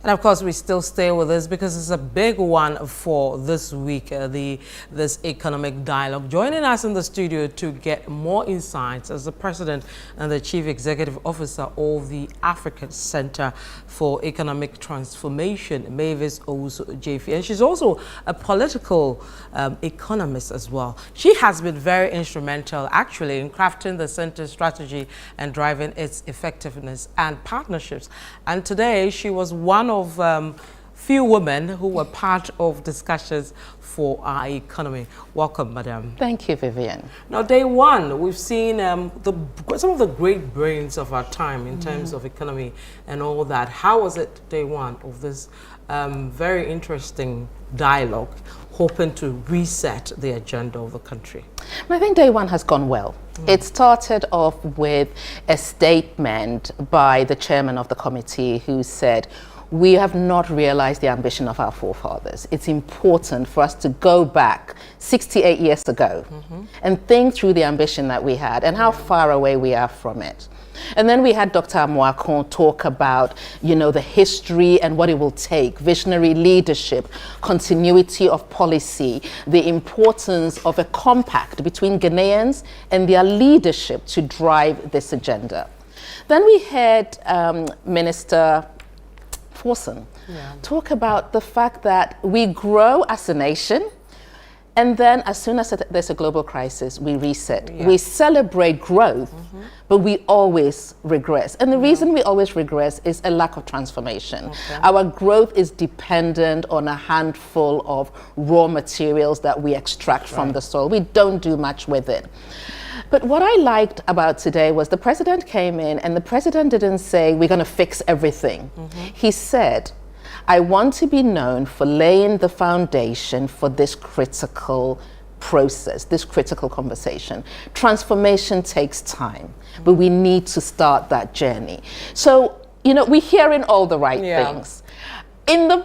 And of course, we still stay with this because it's a big one for this week, this economic dialogue. Joining us in the studio to get more insights as the president and the chief executive officer of the African Center for Economic Transformation, Mavis Owusu-Gyamfi. And she's also a political economist as well. She has been very instrumental, actually, in crafting the center's strategy and driving its effectiveness and partnerships. And today, she was one of few women who were part of discussions for our economy. Welcome, madam. Thank you, Vivian. Now, day one, we've seen some of the great brains of our time in terms of economy and all that. How was it day one of this very interesting dialogue, hoping to reset the agenda of the country? I think day one has gone well. It started off with a statement by the chairman of the committee who said, we have not realized the ambition of our forefathers. It's important for us to go back 68 years ago and think through the ambition that we had and how far away we are from it. And then we had Dr. Amoakon talk about, the history and what it will take, visionary leadership, continuity of policy, the importance of a compact between Ghanaians and their leadership to drive this agenda. Then we had Minister Forson talk about the fact that we grow as a nation, and then as soon as there's a global crisis, we reset. We celebrate growth, but we always regress. And the reason we always regress is a lack of transformation. Our growth is dependent on a handful of raw materials that we extract from the soil. We don't do much with it. But what I liked about today was the president came in and the president didn't say, we're going to fix everything. He said, I want to be known for laying the foundation for this critical process, this critical conversation. Transformation takes time, but we need to start that journey. So, we're hearing all the right things. In the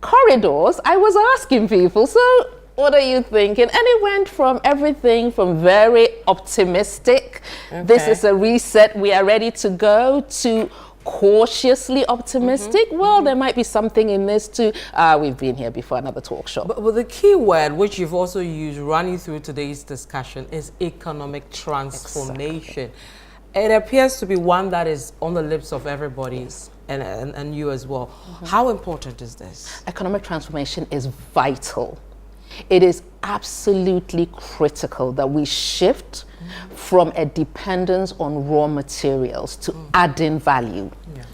corridors, I was asking people, so what are you thinking? And it went from everything from very optimistic, this is a reset, we are ready to go, to cautiously optimistic. Well, there might be something in this too. We've been here before, another talk show. But the key word, which you've also used running through today's discussion, is economic transformation. It appears to be one that is on the lips of everybody. And you as well. How important is this? Economic transformation is vital. It is absolutely critical that we shift from a dependence on raw materials to adding value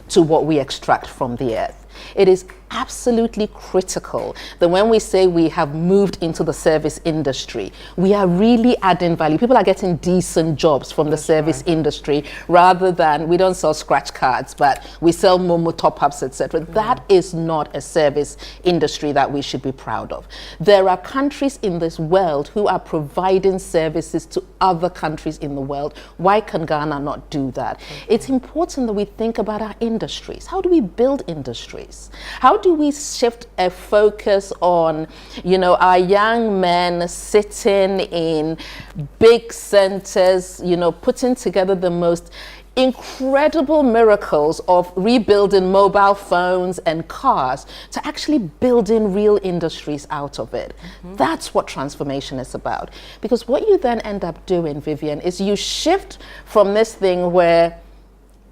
to what we extract from the earth. It is absolutely critical that when we say we have moved into the service industry, we are really adding value. People are getting decent jobs from the service industry rather than, we don't sell scratch cards, but we sell Momo top-ups, etc. That is not a service industry that we should be proud of. There are countries in this world who are providing services to other countries in the world. Why can Ghana not do that? It's important that we think about our industries. How do we build industries? How do we shift a focus on, our young men sitting in big centers, putting together the most incredible miracles of rebuilding mobile phones and cars to actually building real industries out of it. That's what transformation is about. Because what you then end up doing, Vivian, is you shift from this thing where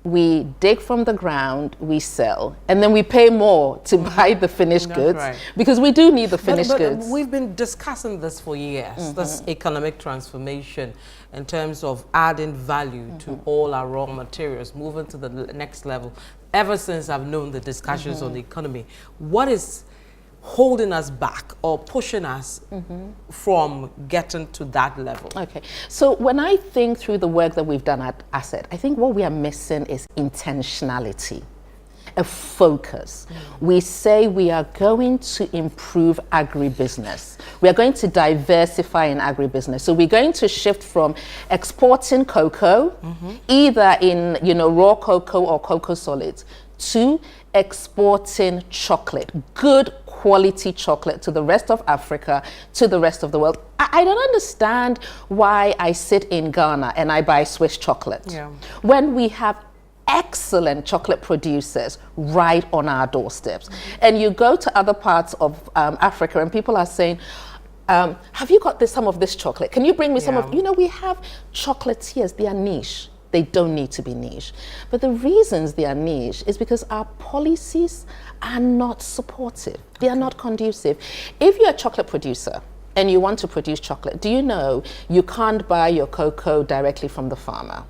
we dig from the ground, we sell, and then we pay more to buy the finished goods, because we do need the finished goods. We've been discussing this for years, this economic transformation in terms of adding value to all our raw materials, moving to the next level. Ever since I've known the discussions on the economy, what is holding us back or pushing us from getting to that level? Okay, so when I think through the work that we've done at Asset, I think what we are missing is intentionality, a focus. We say we are going to improve agribusiness. We are going to diversify in agribusiness. So we're going to shift from exporting cocoa, either in raw cocoa or cocoa solids, to exporting chocolate, good quality chocolate to the rest of Africa, to the rest of the world. I don't understand why I sit in Ghana and I buy Swiss chocolate when we have excellent chocolate producers right on our doorsteps. And you go to other parts of Africa and people are saying, have you got some of this chocolate? Can you bring me some of, we have chocolatiers, they are niche. They don't need to be niche. But the reasons they are niche is because our policies are not supportive. They are not conducive. If you're a chocolate producer and you want to produce chocolate, do you know you can't buy your cocoa directly from the farmer?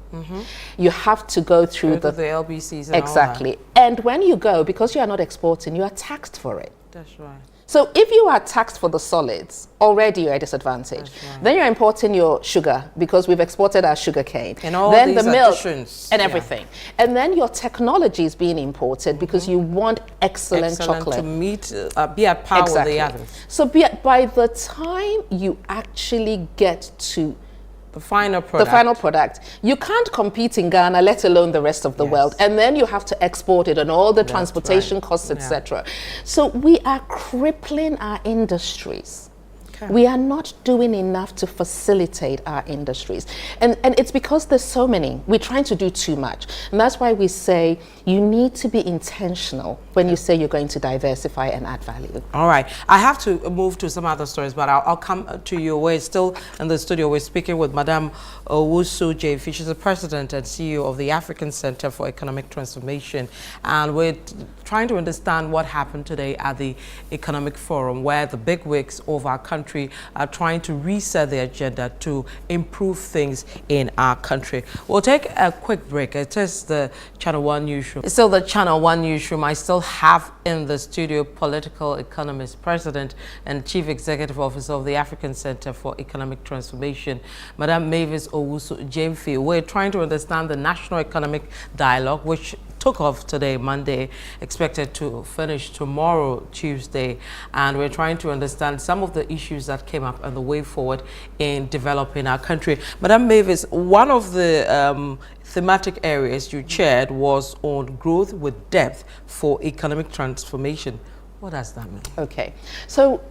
You have to go through the LBCs and exactly. all that. And when you go, because you are not exporting, you are taxed for it. That's right. So if you are taxed for the solids, already you're at a disadvantage. Right. Then you're importing your sugar because we've exported our sugar cane. And all then these the milk additions. and everything. And then your technology is being imported because you want excellent chocolate. To meet, be at par with the others. So by the time you actually get to the final product, you can't compete in Ghana, let alone the rest of the world. And then you have to export it and all the transportation costs, etc. So we are crippling our industries. We are not doing enough to facilitate our industries. And it's because there's so many. We're trying to do too much. And that's why we say you need to be intentional when you say you're going to diversify and add value. All right. I have to move to some other stories, but I'll come to you. We're still in the studio. We're speaking with Madame Owusu-Gyamfi. She's the president and CEO of the African Center for Economic Transformation. And we're trying to understand what happened today at the Economic Forum, where the bigwigs of our country are trying to reset the agenda to improve things in our country. We'll take a quick break. It is the Channel One newsroom. It's still the Channel One newsroom. I still have in the studio political economist, president and chief executive officer of the African Center for Economic Transformation, Madame Mavis Owusu-Gyamfi. We're trying to understand the National Economic Dialogue, which took off today, Monday, expected to finish tomorrow, Tuesday, and we're trying to understand some of the issues that came up and the way forward in developing our country. Madam Mavis, one of the thematic areas you chaired was on growth with depth for economic transformation. What does that mean? Okay, so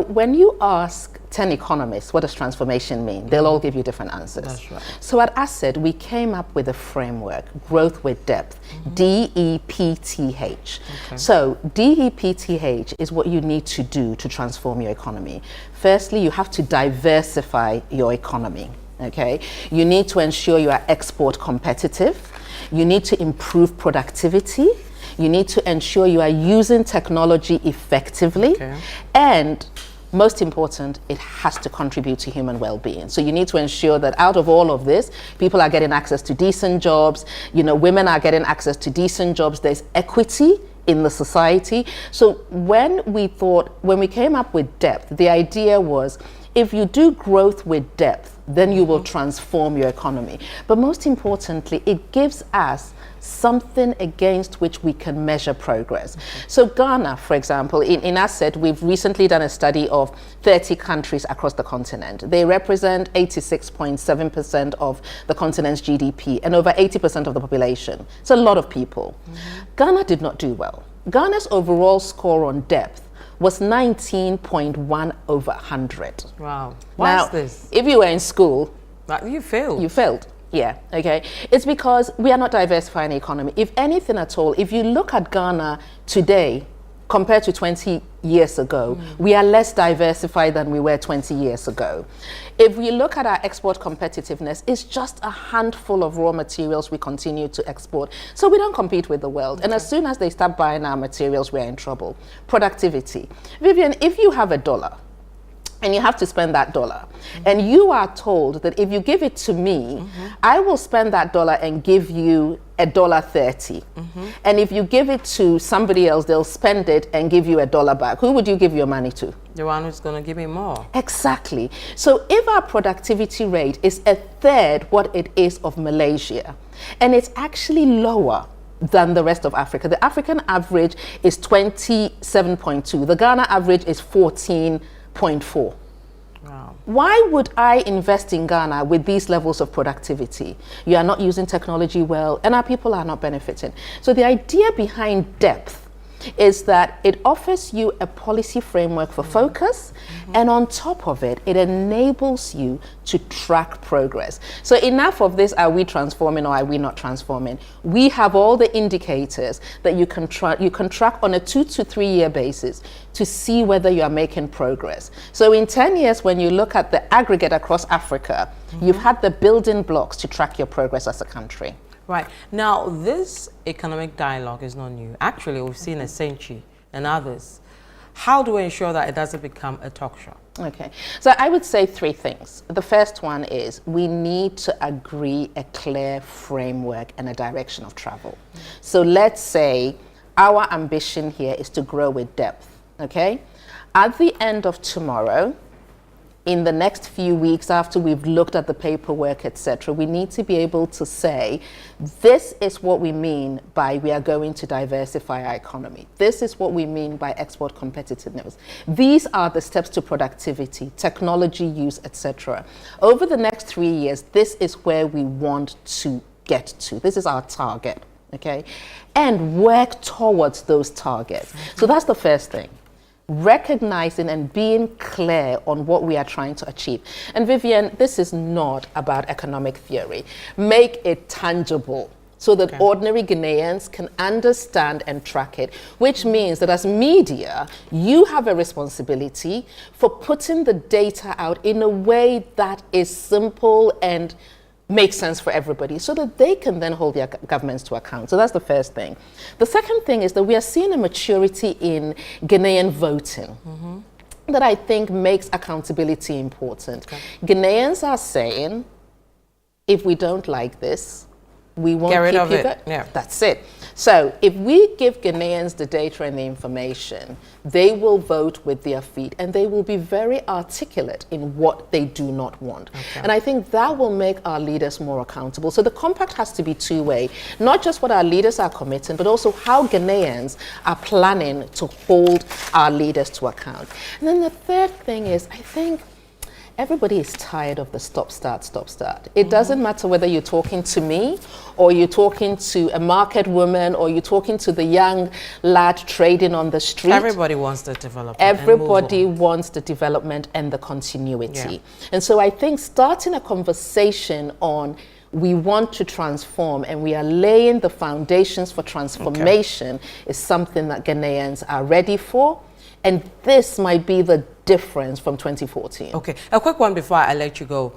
when you ask 10 economists what does transformation mean, they'll all give you different answers. That's right. So at ASED, we came up with a framework, growth with depth, DEPTH. Okay. So DEPTH is what you need to do to transform your economy. Firstly, you have to diversify your economy. Okay, you need to ensure you are export competitive. You need to improve productivity. You need to ensure you are using technology effectively. Okay. And most important, it has to contribute to human well-being. So you need to ensure that out of all of this, people are getting access to decent jobs, women are getting access to decent jobs, there's equity in the society. So when we came up with depth, the idea was, if you do growth with depth, then you will transform your economy. But most importantly, it gives us something against which we can measure progress. So Ghana, for example, in ASED, we've recently done a study of 30 countries across the continent. They represent 86.7% of the continent's GDP and over 80% of the population. It's a lot of people. Ghana did not do well. Ghana's overall score on depth was 19.1 over 100. Wow. Why now, is this? If you were in school, you failed. You failed. Yeah, okay. It's because we are not diversifying the economy. If anything at all, if you look at Ghana today compared to 20 years ago, we are less diversified than we were 20 years ago. If we look at our export competitiveness, it's just a handful of raw materials we continue to export. So we don't compete with the world. Okay. And as soon as they start buying our materials, we're in trouble. Productivity. Vivian, if you have $1, and you have to spend that $1, and you are told that if you give it to me, I will spend that $1 and give you $1.30. And if you give it to somebody else, they'll spend it and give you $1 back. Who would you give your money to? The one who's going to give me more. Exactly. So if our productivity rate is a third what it is of Malaysia, and it's actually lower than the rest of Africa. The African average is 27.2. The Ghana average is 14.4. Wow. Why would I invest in Ghana with these levels of productivity? You are not using technology well, and our people are not benefiting. So the idea behind depth is that it offers you a policy framework for focus, and on top of it, it enables you to track progress. So enough of this, are we transforming or are we not transforming? We have all the indicators that you can track on a 2 to 3 year basis to see whether you are making progress. So in 10 years, when you look at the aggregate across Africa, you've had the building blocks to track your progress as a country. Right. Now, this economic dialogue is not new. Actually, we've seen a century and others. How do we ensure that it doesn't become a talk show? Okay. So I would say 3 things. The first one is we need to agree a clear framework and a direction of travel. So let's say our ambition here is to grow with depth. Okay? At the end of tomorrow, in the next few weeks after we've looked at the paperwork, etc., we need to be able to say, this is what we mean by we are going to diversify our economy. This is what we mean by export competitiveness. These are the steps to productivity, technology use, etc. Over the next 3 years, this is where we want to get to. This is our target, okay? And work towards those targets. So that's the first thing. Recognizing and being clear on what we are trying to achieve. And Vivian, this is not about economic theory. Make it tangible so that ordinary Ghanaians can understand and track it, which means that as media, you have a responsibility for putting the data out in a way that is simple and makes sense for everybody so that they can then hold their governments to account. So that's the first thing. The second thing is that we are seeing a maturity in Ghanaian voting that I think makes accountability important. Okay. Ghanaians are saying, if we don't like this, we won't get rid of it. Yeah. That's it. So if we give Ghanaians the data and the information, they will vote with their feet and they will be very articulate in what they do not want. Okay. And I think that will make our leaders more accountable. So the compact has to be two-way, not just what our leaders are committing, but also how Ghanaians are planning to hold our leaders to account. And then the third thing is, I think everybody is tired of the stop, start, stop, start. It doesn't matter whether you're talking to me or you're talking to a market woman or you're talking to the young lad trading on the street. Everybody wants the development. Everybody wants the development and the continuity. Yeah. And so I think starting a conversation on we want to transform and we are laying the foundations for transformation is something that Ghanaians are ready for. And this might be the difference from 2014. Okay, a quick one before I let you go.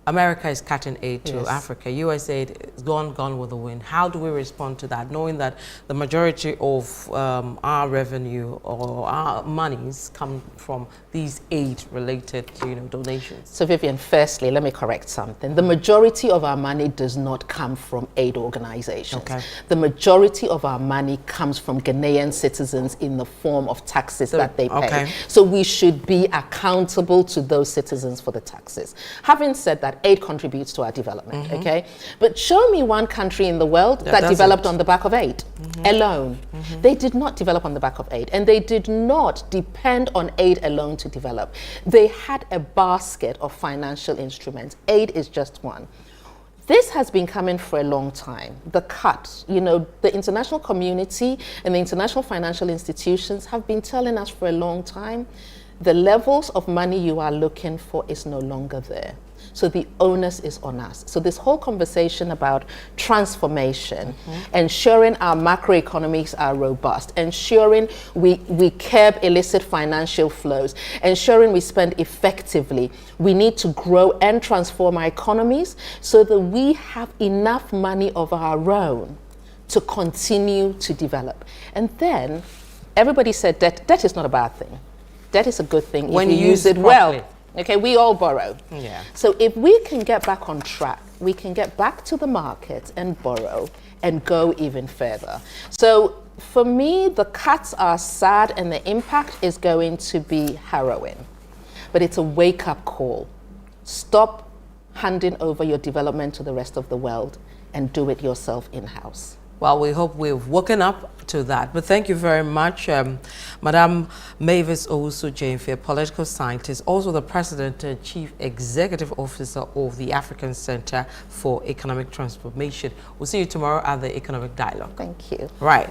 America is cutting aid to Africa. US aid is gone with the wind. How do we respond to that, knowing that the majority of our revenue or our monies come from these aid-related, donations? So Vivian, firstly, let me correct something. The majority of our money does not come from aid organizations. Okay. The majority of our money comes from Ghanaian citizens in the form of taxes that they pay. Okay. So we should be accountable to those citizens for the taxes. Having said that, aid contributes to our development, okay? But show me one country in the world that developed on the back of aid alone. They did not develop on the back of aid, and they did not depend on aid alone to develop. They had a basket of financial instruments. Aid is just one. This has been coming for a long time. The cut, the international community and the international financial institutions have been telling us for a long time, the levels of money you are looking for is no longer there. So the onus is on us. So this whole conversation about transformation, ensuring our macroeconomics are robust, ensuring we curb illicit financial flows, ensuring we spend effectively. We need to grow and transform our economies so that we have enough money of our own to continue to develop. And then everybody said debt is not a bad thing. Debt is a good thing when you use it well. Okay, we all borrow. Yeah. So if we can get back on track, we can get back to the market and borrow and go even further. So for me, the cuts are sad and the impact is going to be harrowing. But it's a wake-up call. Stop handing over your development to the rest of the world and do it yourself in-house. Well, we hope we've woken up to that. But thank you very much, Madam Mavis Owusu-Gyamfi, a political scientist, also the President and Chief Executive Officer of the African Center for Economic Transformation. We'll see you tomorrow at the Economic Dialogue. Thank you. Right.